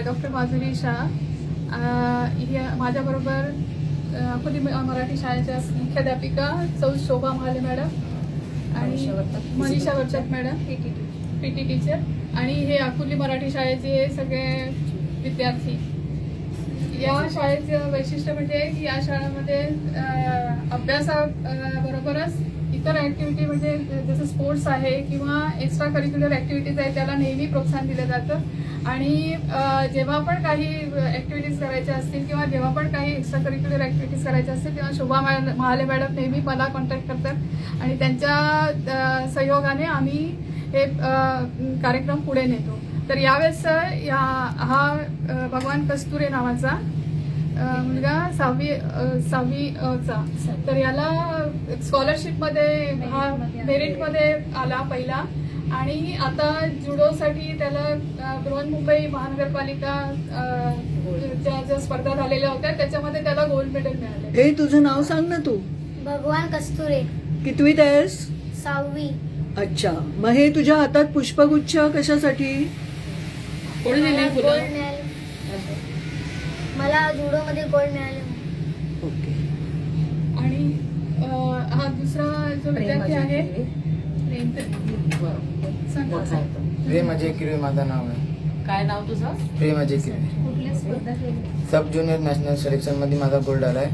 Doctor Madhuri शाळा. ही माझ्याबरोबर अकोली मराठी शाळेच्या मुख्याध्यापिका सौ शोभा महाले मॅडम आणि मनीषा वर्चक मॅडम पीटी टीचर आणि हे अकोली मराठी शाळेचे सगळे विद्यार्थी. या शाळेचं वैशिष्ट्य म्हणजे की या शाळेमध्ये अभ्यासाबरोबरच इतर ऍक्टिव्हिटी म्हणजे जसं स्पोर्ट्स आहे किंवा एक्स्ट्रा करिक्युलर ऍक्टिव्हिटीज आहे त्याला नेहमी प्रोत्साहन दिलं जातं. आणि जेव्हा पण काही ऍक्टिव्हिटीज करायच्या असतील किंवा जेव्हा पण काही एक्स्ट्रा करिक्युलर ऍक्टिव्हिटीज करायच्या असतील तेव्हा शोभा महाले मॅडम नेहमी मला कॉन्टॅक्ट करतात आणि त्यांच्या सहयोगाने आम्ही हे कार्यक्रम पुढे नेतो. तर यावेळेस हा भगवान कस्तुरे नावाचा मुलगा सहावी चा तर याला स्कॉलरशिपमध्ये हा मेरिटमध्ये आला पहिला आणि आता जुडोसाठी त्याला बृहन्मुंबई महानगरपालिका ज्या स्पर्धा झालेल्या होत्या त्याच्यामध्ये त्याला गोल्ड मेडल मिळालं. हे तुझं नाव सांग ना तू. भगवान कस्तुरे. कितवीत आहेस? 6वी. अच्छा, मग हे तुझ्या हातात पुष्पगुच्छ कशासाठी? कोणी दिली फुलं? गोल्ड मिळाले. मला जुडो मध्ये गोल्ड मिळाले. ओके. आणि हा दुसरा जो विद्यार्थी आहे प्रेम अजय किरवे माझं नाव आहे. काय नाव तुझं? प्रेम अजय किरवे. कुठल्या स्पर्धा केली? सब ज्युनियर नॅशनल सिलेक्शन मध्ये माझा गोल्ड आलाय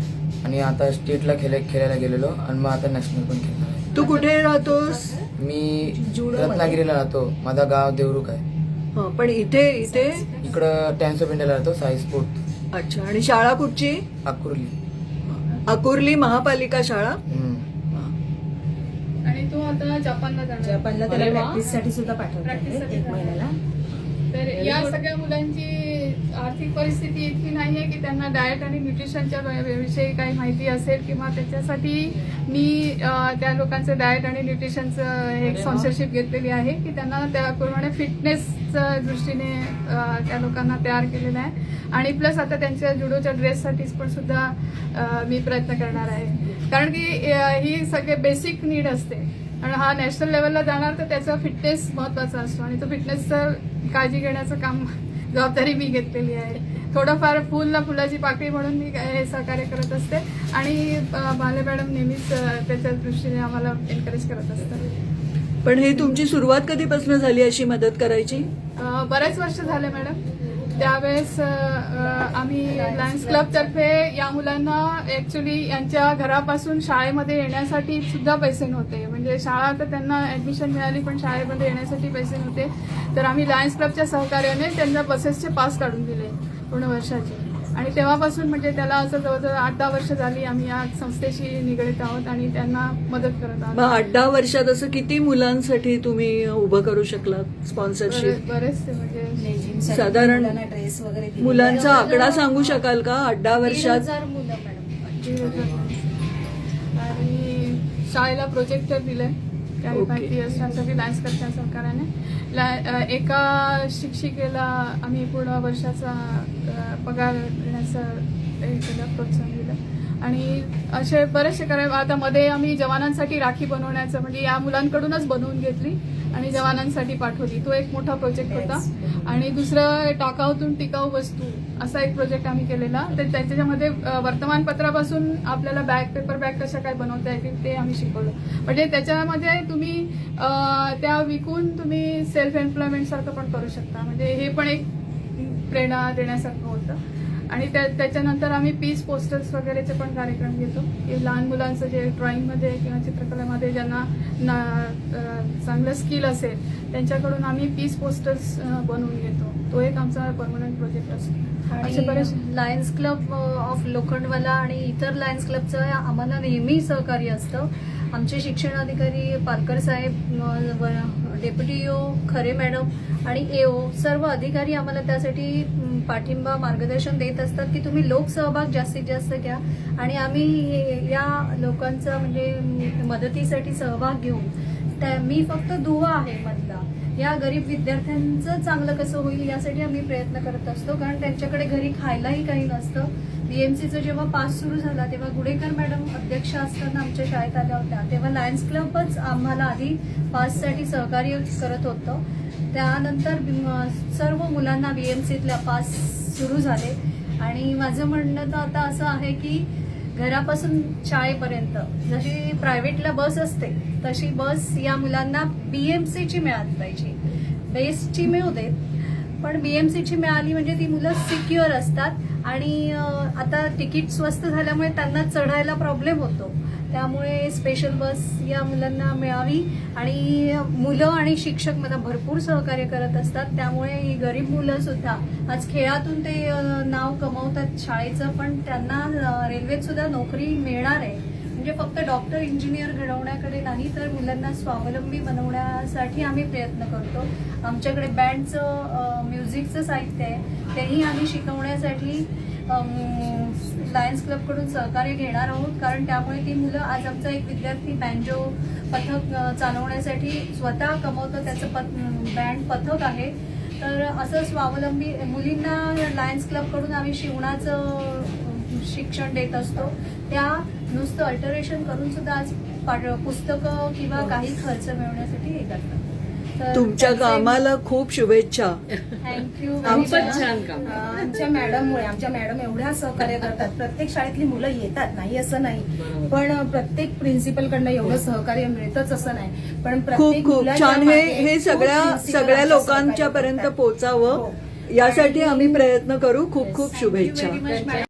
आणि आता स्टेटला खेळायला गेलेलो आणि मग आता नॅशनल पण खेळणार आहे. तू कुठे राहतोस? मी रत्नागिरीला राहतो. माझा गाव देवरुख आहे. पण इथे इकडं टाइम्स ऑफ इंडियाला राहतो साई स्पोर्ट. अच्छा, आणि शाळा कुठची? अकुर्ली. अकुर्ली महापालिका शाळा. आणि तो आता जपानला जाणार. जपानला त्याला प्रॅक्टिससाठी सुद्धा पाठवतात प्रॅक्टिससाठी 1 महिन्याला. तर या सगळ्या मुलांची आर्थिक परिस्थिती इतकी नाहीये की त्यांना डाएट आणि न्यूट्रिशनच्या विषयी काही माहिती असेल किंवा त्याच्यासाठी मी त्या लोकांचं डाएट आणि न्यूट्रिशनचं एक स्पॉन्सरशिप घेतलेली आहे की त्यांना त्याप्रमाणे फिटनेसच्या दृष्टीने त्या लोकांना तयार केलेलं आहे. आणि प्लस आता त्यांच्या जुडोच्या ड्रेससाठी पण सुद्धा मी प्रयत्न करणार आहे कारण की ही सगळे बेसिक नीड असते आणि हा नॅशनल लेवलला जाणार तर त्याचा फिटनेस महत्वाचा असतो आणि तो फिटनेसचं काळजी घेण्याचं काम जबाबदारी मी घेतलेली आहे. थोडंफार फुलाची पाकळी म्हणून मी हे सहकार्य करत असते आणि भाले मॅडम नेहमीच त्याच्या दृष्टीने आम्हाला एनकरेज करत असतात. पण हे तुमची सुरुवात कधीपासून झाली अशी मदत करायची? बरेच वर्ष झाले मॅडम. त्यावेळेस आम्ही लायन्स क्लबतर्फे या मुलांना ऍक्च्युली यांच्या घरापासून शाळेमध्ये येण्यासाठी सुद्धा पैसे नव्हते. म्हणजे शाळा तर त्यांना ऍडमिशन मिळाली पण शाळेमध्ये येण्यासाठी पैसे नव्हते. तर आम्ही लायन्स क्लबच्या सहकार्याने त्यांना बसेसचे पास काढून दिले पूर्ण वर्षाचे. आणि तेव्हापासून म्हणजे त्याला असं जवळजवळ 8-10 वर्ष झाली आम्ही या संस्थेशी निगडीत आहोत आणि त्यांना मदत करत आहोत. मग 8-10 वर्षात असं किती मुलांसाठी तुम्ही उभं करू शकलात स्पॉन्सरशिप? बरेचसे म्हणजे साधारण ड्रेस वगैरे दिले. मुलांचा आकडा सांगू शकाल का 8-10 वर्षात? 1000 मुलं मॅडम. आणि शाळेला प्रोजेक्टर दिलंय काही ओके. माहिती असण्यासाठी लायन्स क्लबच्या सहकार्याने एका शिक्षिकेला आम्ही पूर्ण वर्षाचा पगार देण्याचं हे केलं, प्रोत्साहन दिलं. आणि असे बरेचसे आता मध्ये आम्ही जवानांसाठी राखी बनवण्याचं म्हणजे या मुलांकडूनच बनवून घेतली आणि जवानांसाठी पाठवली. तो एक मोठा प्रोजेक्ट होता. आणि दुसरं टाकाऊतून टिकाऊ वस्तू असा एक प्रोजेक्ट आम्ही केलेला. तर त्याच्यामध्ये वर्तमानपत्रापासून आपल्याला पेपर बॅग कशा काय बनवता येतील ते आम्ही शिकवलं. म्हणजे त्याच्यामध्ये तुम्ही त्या विकून तुम्ही सेल्फ एम्प्लॉयमेंट सारखं पण करू शकता. म्हणजे हे पण एक प्रेरणा देण्यासारखं होतं. आणि त्याच्यानंतर आम्ही पीस पोस्टर्स वगैरेचे पण कार्यक्रम घेतो की लहान मुलांचं जे ड्रॉइंगमध्ये किंवा चित्रकलेमध्ये ज्यांना चांगलं स्किल असेल त्यांच्याकडून आम्ही पीस पोस्टर्स बनवून घेतो. तो एक आमचा परमनंट प्रोजेक्ट असतो. असे बरेचसे लायन्स क्लब ऑफ लोखंडवाला आणि इतर लायन्स क्लबचं आम्हाला नेहमी सहकार्य असतं. आमचे शिक्षण अधिकारी पालकर साहेब, डेप्युटी ओ खरे मॅडम आणि एओ सर्व अधिकारी आम्हाला त्यासाठी पाठिंबा मार्गदर्शन देत असतात की तुम्ही लोकसहभाग जास्तीत जास्त घ्या आणि आम्ही या लोकांचा म्हणजे मदतीसाठी सहभाग घेऊन मी फक्त दुवा आहे मधला या गरीब विद्यार्थ्यांचं चांगलं कसं होईल यासाठी आम्ही प्रयत्न करत असतो. कारण त्यांच्याकडे घरी खायलाही काही नसतं. बीएमसीचा जेव्हा पास सुरू झाला तेव्हा गुडेकर मॅडम अध्यक्ष असताना आमच्या शाळेत आल्या होत्या. तेव्हा लायन्स क्लबच आम्हाला आधी पाससाठी सहकार्य करत होतं. त्यानंतर सर्व मुलांना BMCतल्या पास सुरू झाले. आणि माझं म्हणणं तर आता असं आहे की घरापासून शाळेपर्यंत जशी प्रायव्हेटला बस असते तशी बस या मुलांना BMCची मिळाली पाहिजे. बेस्टची मिळू देत पण BMCची मिळाली म्हणजे ती मुलं सिक्युअर असतात. आणि आता तिकीट स्वस्त झाल्यामुळे त्यांना चढायला प्रॉब्लेम होतो, त्यामुळे स्पेशल बस या मुलांना मिळावी. आणि मुलं आणि शिक्षक मला भरपूर सहकार्य करत असतात, त्यामुळे ही गरीब मुलं सुद्धा आज खेळातून ते नाव कमवतात शाळेचं, पण त्यांना रेल्वेत सुद्धा नोकरी मिळणार आहे. म्हणजे फक्त डॉक्टर इंजिनियर घडवण्याकडे नाही तर मुलांना स्वावलंबी बनवण्यासाठी आम्ही प्रयत्न करतो. आमच्याकडे बँडचं म्युझिकचं साहित्य आहे, तेही आम्ही शिकवण्यासाठी लायन्स क्लबकडून सहकार्य घेणार आहोत. कारण त्यामुळे ती मुलं, आज आमचा एक विद्यार्थी बँजो पथक चालवण्यासाठी स्वतः कमवतो, त्याचं बँड पथक आहे. तर असं स्वावलंबी मुलींना लायन्स क्लबकडून आम्ही शिवणाचं शिक्षण देत असतो. त्या नुसतं अल्टरेशन करून सुद्धा आज पुस्तकं किंवा काही खर्च मिळवण्यासाठी हे करतात. तर तुमच्या कामाला खूप शुभेच्छा. थँक्यू. खूपच छान काम. आमच्या मॅडम एवढ्या सहकार्य करतात. प्रत्येक शाळेतली मुलं येतात, नाही असं नाही, पण प्रत्येक प्रिन्सिपल कडनं एवढं सहकार्य मिळतच असं नाही. पण खूप प्रत्येक खूप मुलाच्या छान. मागे हे खूप सगळ्या principal सगळ्या आमच्या लोकांच्या सहकार्य पर्यंत करतात. पोहोचावं हो. यासाठी आम्ही प्रयत्न करू. खूप खूप शुभेच्छा. Thank you very much, madam.